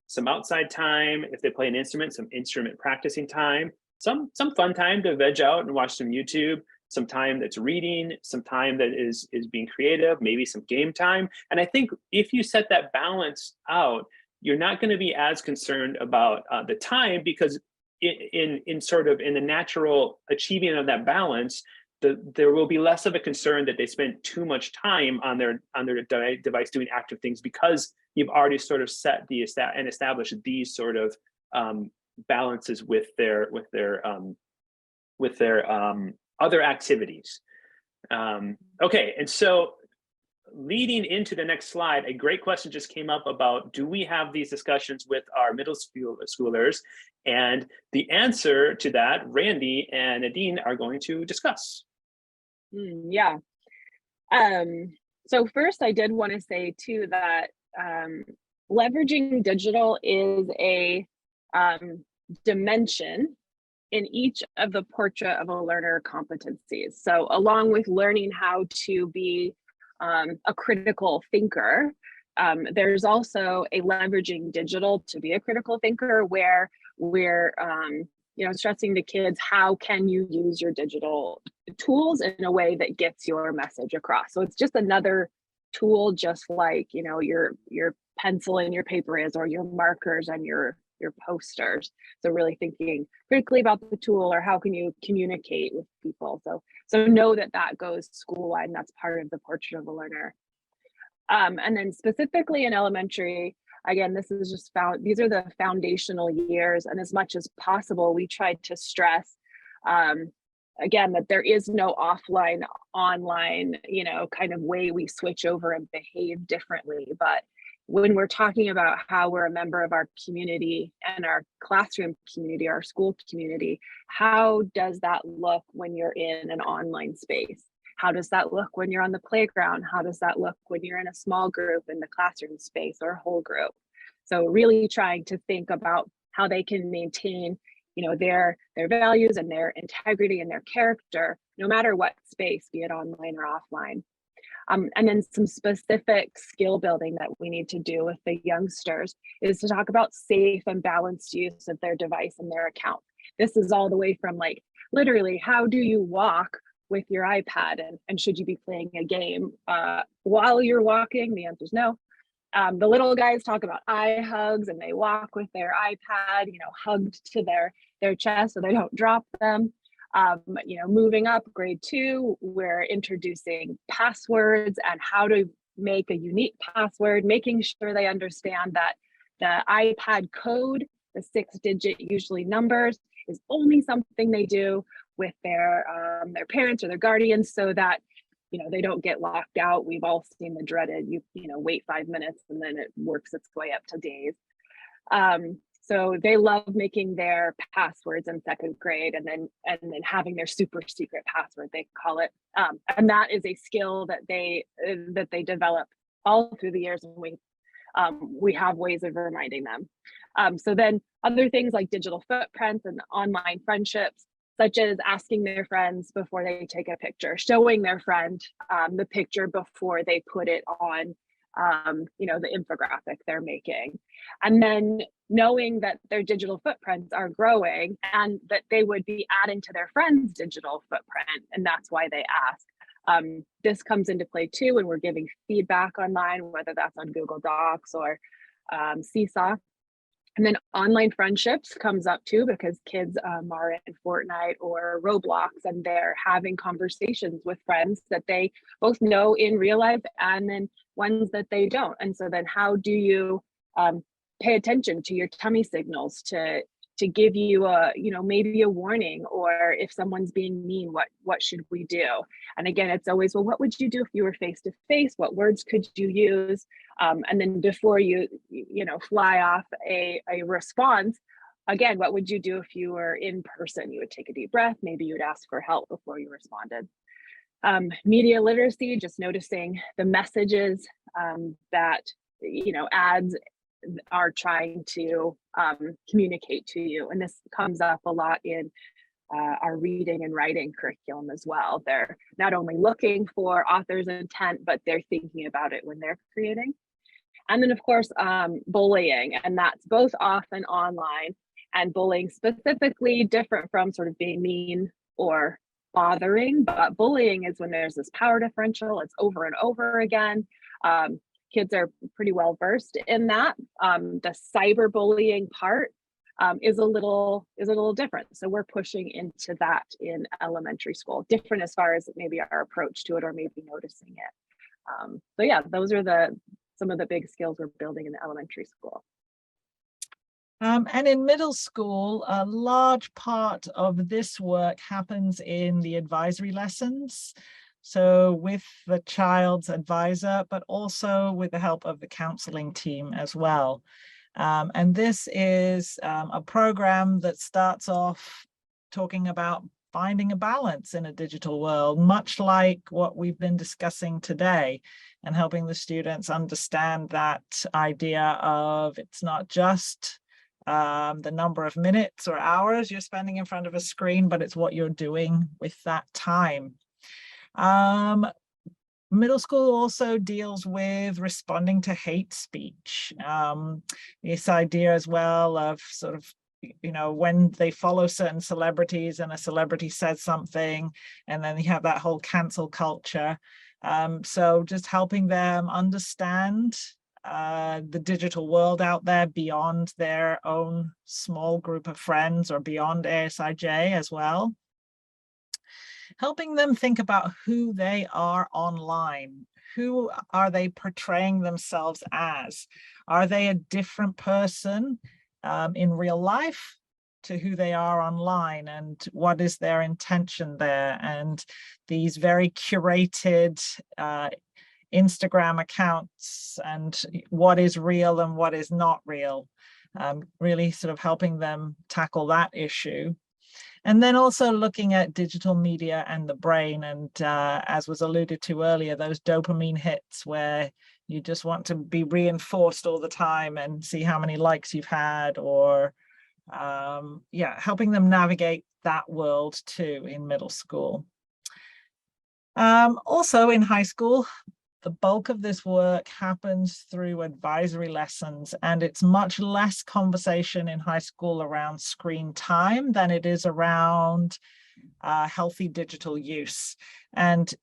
Some outside time, if they play an instrument, some instrument practicing time. Some fun time to veg out and watch some YouTube, some time that's reading, some time that is being creative, maybe some game time. And I think if you set that balance out, you're not going to be as concerned about the time, because in the natural achieving of that balance, there will be less of a concern that they spend too much time on their device doing active things, because you've already sort of set and established these sort of balances with their other activities. Okay, and so leading into the next slide, a great question just came up about, do we have these discussions with our middle schoolers? And the answer to that, Randi and Nadine are going to discuss. Yeah. So first, I did want to say too that leveraging digital is a dimension in each of the portrait of a learner competencies. So along with learning how to be a critical thinker, there's also a leveraging digital to be a critical thinker, where we're stressing to kids, how can you use your digital tools in a way that gets your message across? So it's just another tool, just like your pencil and your paper is, or your markers and your posters. So really thinking critically about the tool, or how can you communicate with people? So know that goes school-wide, and that's part of the portrait of a learner. And then specifically in elementary, again, this is just these are the foundational years, and as much as possible, we try to stress again that there is no offline, online, kind of way we switch over and behave differently. But when we're talking about how we're a member of our community and our classroom community, our school community, how does that look when you're in an online space? How does that look when you're on the playground? How does that look when you're in a small group in the classroom space, or a whole group? So really trying to think about how they can maintain, their values and their integrity and their character, no matter what space, be it online or offline. And then some specific skill building that we need to do with the youngsters is to talk about safe and balanced use of their device and their account. This is all the way from literally, how do you walk with your iPad, and should you be playing a game while you're walking? The answer is no. The little guys talk about eye hugs, and they walk with their iPad, hugged to their chest so they don't drop them. Moving up, grade 2, we're introducing passwords and how to make a unique password, making sure they understand that the iPad code, the 6-digit usually numbers, is only something they do with their parents or their guardians, so that they don't get locked out. We've all seen the dreaded wait 5 minutes and then it works its way up to days. So they love making their passwords in 2nd grade, and then having their super secret password, they call it. And that is a skill that they develop all through the years, and we have ways of reminding them. So then other things like digital footprints and online friendships, such as asking their friends before they take a picture, showing their friend the picture before they put it on the infographic they're making. And then knowing that their digital footprints are growing, and that they would be adding to their friends' digital footprint, and that's why they ask. This comes into play too when we're giving feedback online, whether that's on Google Docs or Seesaw. And then online friendships comes up too, because kids are in Fortnite or Roblox, and they're having conversations with friends that they both know in real life and then ones that they don't. And so then how do you pay attention to your tummy signals to give you a, maybe a warning, or if someone's being mean, what should we do? And again, it's always, well, what would you do if you were face to face? What words could you use? And then before you fly off a response, again, what would you do if you were in person? You would take a deep breath. Maybe you would ask for help before you responded. Media literacy, just noticing the messages that ads are trying to communicate to you. And this comes up a lot in our reading and writing curriculum as well. They're not only looking for author's intent, but they're thinking about it when they're creating. And then of course, bullying, and that's both off and online. And bullying specifically different from sort of being mean or bothering, but bullying is when there's this power differential, it's over and over again. Kids are pretty well versed in that. The cyberbullying part is a little different. So we're pushing into that in elementary school, different as far as maybe our approach to it or maybe noticing it. So yeah, those are some of the big skills we're building in the elementary school. And in middle school, a large part of this work happens in the advisory lessons. So with the child's advisor, but also with the help of the counseling team as well. And this is a program that starts off talking about finding a balance in a digital world, much like what we've been discussing today, and helping the students understand that idea of it's not just the number of minutes or hours you're spending in front of a screen, but it's what you're doing with that time. Middle school also deals with responding to hate speech. This idea as well of sort of, when they follow certain celebrities and a celebrity says something, and then you have that whole cancel culture. So just helping them understand the digital world out there beyond their own small group of friends or beyond ASIJ as well. Helping them think about who they are online. Who are they portraying themselves as? Are they a different person in real life to who they are online? And what is their intention there? And these very curated Instagram accounts, and what is real and what is not real. Really sort of helping them tackle that issue. And then also looking at digital media and the brain, and as was alluded to earlier, those dopamine hits where you just want to be reinforced all the time and see how many likes you've had, or helping them navigate that world too in middle school. Also in high school, the bulk of this work happens through advisory lessons, and it's much less conversation in high school around screen time than it is around healthy digital use. And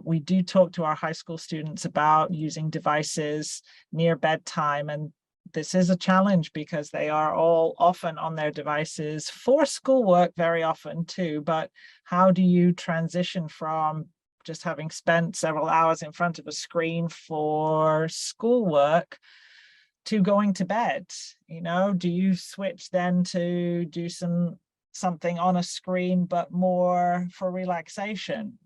we do talk to our high school students about using devices near bedtime, and this is a challenge because they are all often on their devices for schoolwork very often too. But how do you transition from just having spent several hours in front of a screen for schoolwork to going to bed? Do you switch then to do something on a screen, but more for relaxation?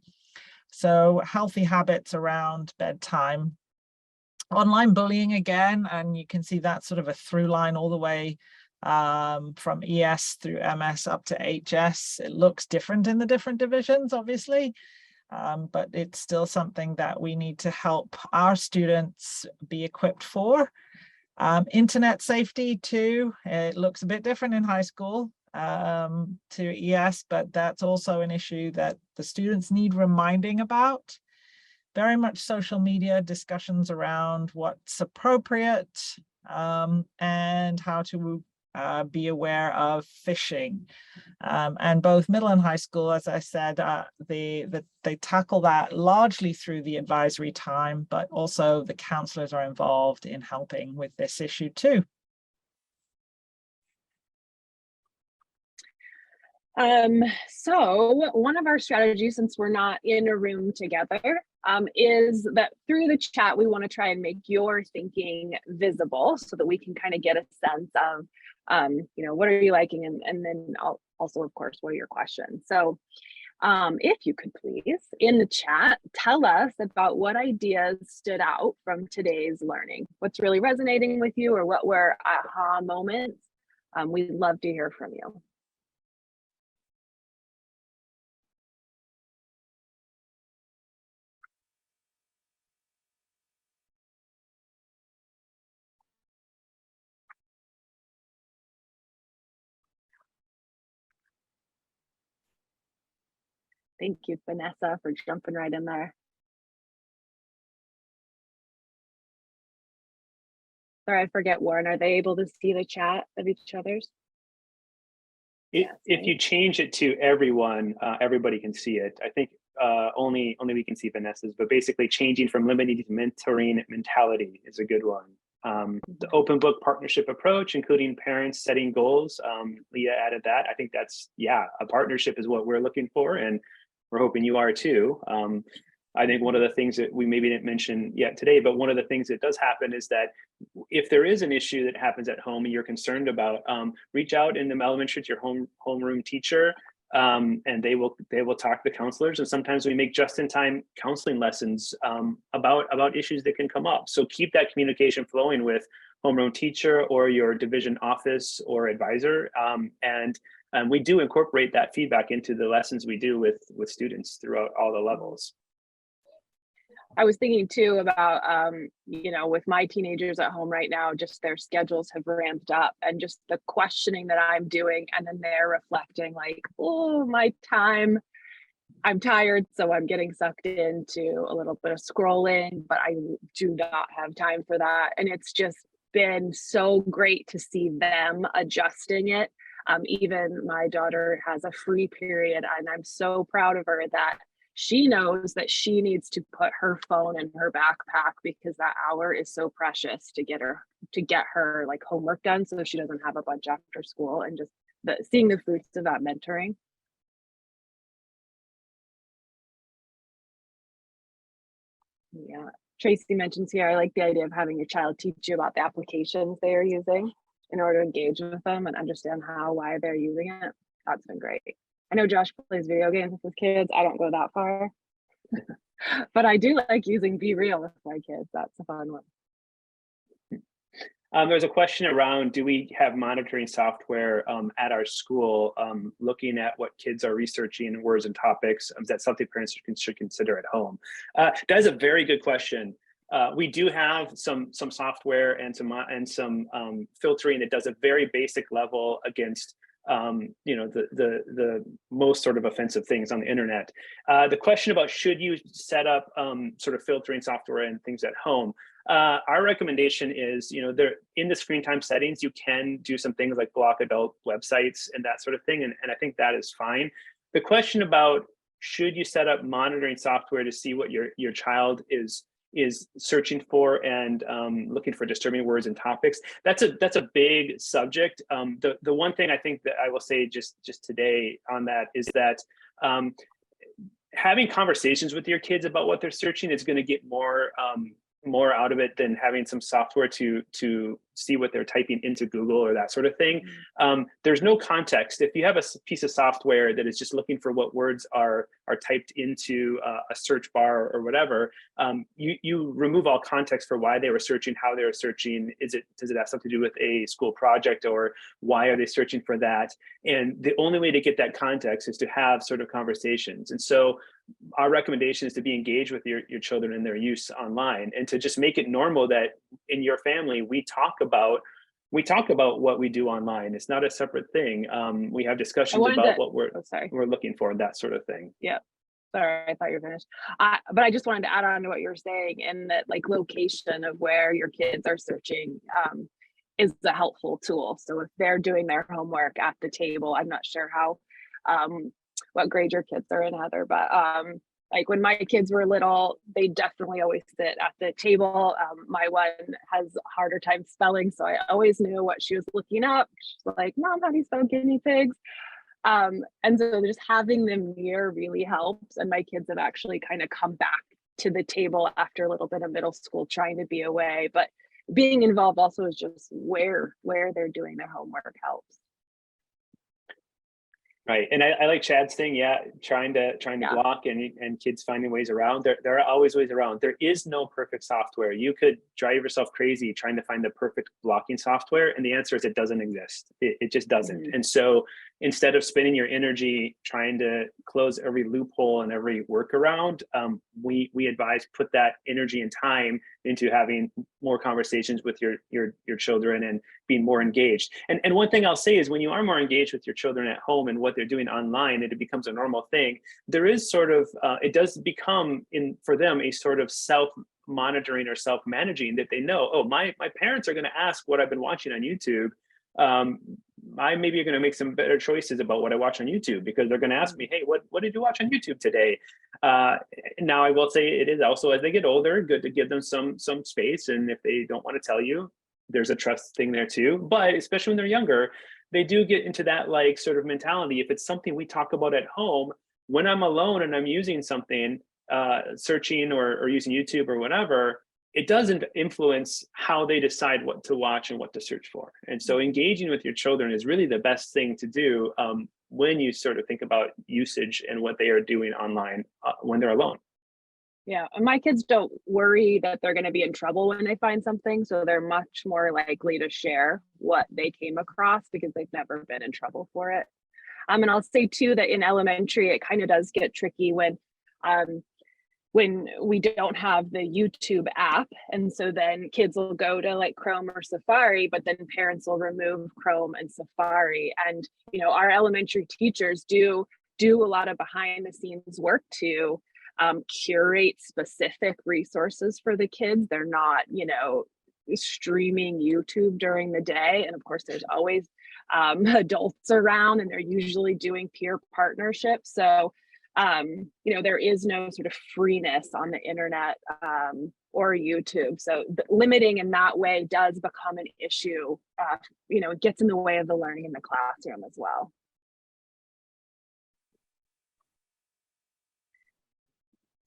So healthy habits around bedtime. Online bullying again, and you can see that sort of a through line all the way from ES through MS up to HS. It looks different in the different divisions, obviously. But it's still something that we need to help our students be equipped for. Internet safety too, it looks a bit different in high school to ES, but that's also an issue that the students need reminding about. Very much social media discussions around what's appropriate and how to be aware of phishing. And both middle and high school, as I said, they tackle that largely through the advisory time, but also the counselors are involved in helping with this issue too. So one of our strategies, since we're not in a room together, is that through the chat, we want to try and make your thinking visible so that we can kind of get a sense of, what are you liking? And then also, of course, what are your questions? So if you could please, in the chat, tell us about what ideas stood out from today's learning. What's really resonating with you, or what were aha moments? We'd love to hear from you. Thank you, Vanessa, for jumping right in there. Sorry, I forget, Warren, are they able to see the chat of each other's? If you change it to everyone, everybody can see it. I think only we can see Vanessa's, but basically changing from limiting to mentoring mentality is a good one. The open book partnership approach, including parents setting goals. Leah added that. I think that's, a partnership is what we're looking for, and we're hoping you are too. I think one of the things that we maybe didn't mention yet today, but one of the things that does happen is that if there is an issue that happens at home and you're concerned about, reach out in the elementary to your homeroom teacher, and they will talk to the counselors. And sometimes we make just-in-time counseling lessons about issues that can come up. So keep that communication flowing with homeroom teacher or your division office or advisor, and we do incorporate that feedback into the lessons we do with students throughout all the levels. I was thinking too about, with my teenagers at home right now, just their schedules have ramped up, and just the questioning that I'm doing, and then they're reflecting like, oh, my time, I'm tired, so I'm getting sucked into a little bit of scrolling, but I do not have time for that. And it's just been so great to see them adjusting it. Even my daughter has a free period, and I'm so proud of her that she knows that she needs to put her phone in her backpack, because that hour is so precious to get her like homework done, so she doesn't have a bunch after school. And just seeing the fruits of that mentoring. Yeah, Tracy mentions here, I like the idea of having your child teach you about the applications they are using in order to engage with them and understand why they're using it. That's been great. I know Josh plays video games with his kids. I don't go that far, but I do like using Be Real with my kids. That's a fun one. There's a question around, do we have monitoring software at our school looking at what kids are researching in words and topics? Is that something parents should consider at home? That is a very good question. We do have some software and some filtering that does a very basic level against the most sort of offensive things on the internet. The question about should you set up sort of filtering software and things at home, our recommendation is, there in the screen time settings, you can do some things like block adult websites and that sort of thing, and I think that is fine. The question about should you set up monitoring software to see what your child is searching for and looking for disturbing words and topics, that's a big subject. The one thing I think that I will say just today on that is that having conversations with your kids about what they're searching is going to get more out of it than having some software to see what they're typing into Google or that sort of thing. There's no context. If you have a piece of software that is just looking for what words are typed into a search bar or whatever, you remove all context for why they were searching, how they were searching. Does it have something to do with a school project, or why are they searching for that? And the only way to get that context is to have sort of conversations. And so our recommendation is to be engaged with your children in their use online, and to just make it normal that in your family we talk about what we do online. It's not a separate thing. We have discussions about what we're looking for, that sort of thing. Yeah. Sorry, I thought you were finished. But I just wanted to add on to what you're saying, and that like location of where your kids are searching. is a helpful tool. So if they're doing their homework at the table, I'm not sure how, what grade your kids are in, Heather, but like when my kids were little, they definitely always sit at the table. My one has a harder time spelling, so I always knew what she was looking up. She's like, Mom, how do you spell guinea pigs? And so just having them near really helps. And my kids have actually kind of come back to the table after a little bit of middle school trying to be away. But being involved also is just where they're doing their homework helps. Right. And I like Chad's thing. Yeah. Trying to block and kids finding ways around. There are always ways around. There is no perfect software. You could drive yourself crazy trying to find the perfect blocking software. And the answer is it doesn't exist. It just doesn't. Mm-hmm. And so instead of spending your energy trying to close every loophole and every workaround, we advise put that energy and time into having more conversations with your children and being more engaged. And one thing I'll say is when you are more engaged with your children at home and what they're doing online, and it becomes a normal thing, there is sort of, it does become for them a sort of self-monitoring or self-managing that they know, oh, my parents are going to ask what I've been watching on YouTube. I maybe going to make some better choices about what I watch on YouTube because they're going to ask me, hey, what did you watch on YouTube today? Now I will say it is also as they get older, good to give them some space. And if they don't want to tell you, there's a trust thing there too. But especially when they're younger, they do get into that like sort of mentality. If it's something we talk about at home, when I'm alone and I'm using something, searching or using YouTube or whatever, it doesn't influence how they decide what to watch and what to search for. And so engaging with your children is really the best thing to do when you sort of think about usage and what they are doing online when they're alone. Yeah, and my kids don't worry that they're going to be in trouble when they find something. So they're much more likely to share what they came across because they've never been in trouble for it. And I'll say too that in elementary, it kind of does get tricky when we don't have the YouTube app. And so then kids will go to like Chrome or Safari, but then parents will remove Chrome and Safari. And, you know, our elementary teachers do a lot of behind the scenes work to curate specific resources for the kids. They're not, you know, streaming YouTube during the day. And of course, there's always adults around and they're usually doing peer partnerships. So you know, there is no sort of freeness on the internet or YouTube. So limiting in that way does become an issue. You know, it gets in the way of the learning in the classroom as well.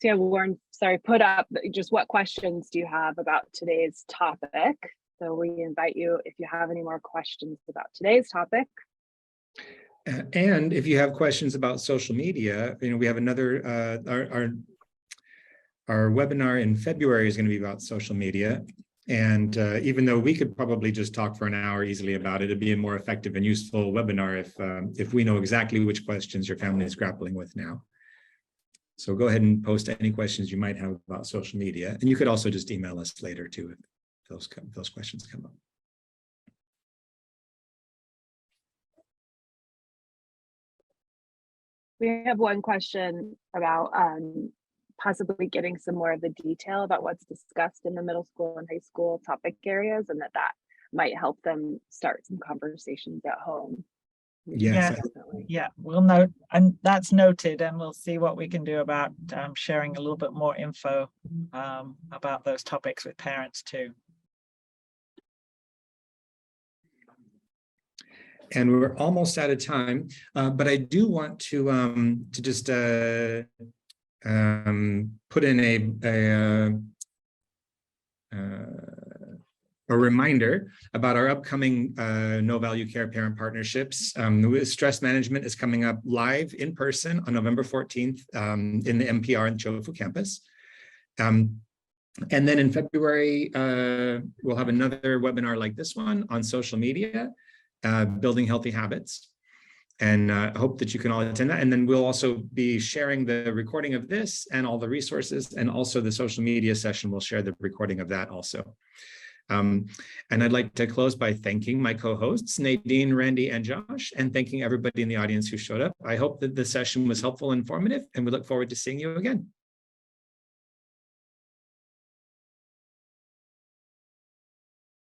So yeah, Warren, sorry, put up just what questions do you have about today's topic? So we invite you if you have any more questions about today's topic. And if you have questions about social media, you know, we have another, our webinar in February is going to be about social media. And even though we could probably just talk for an hour easily about it, it'd be a more effective and useful webinar if we know exactly which questions your family is grappling with now. So go ahead and post any questions you might have about social media. And you could also just email us later too if those questions come up. We have one question about possibly getting some more of the detail about what's discussed in the middle school and high school topic areas, and that might help them start some conversations at home. Yes, yeah, we'll note, and that's noted, and we'll see what we can do about sharing a little bit more info about those topics with parents too. And we're almost out of time, but I do want to just put in a reminder about our upcoming No Value Care Parent Partnerships. Stress management is coming up live in person on November 14th in the MPR and Chofu campus. And then in February, we'll have another webinar like this one on social media. Building healthy habits, and I hope that you can all attend that. And then we'll also be sharing the recording of this and all the resources, and also the social media session. We'll share the recording of that also. And I'd like to close by thanking my co-hosts, Nadine, Randi, and Josh, and thanking everybody in the audience who showed up. I hope that the session was helpful and informative, and we look forward to seeing you again.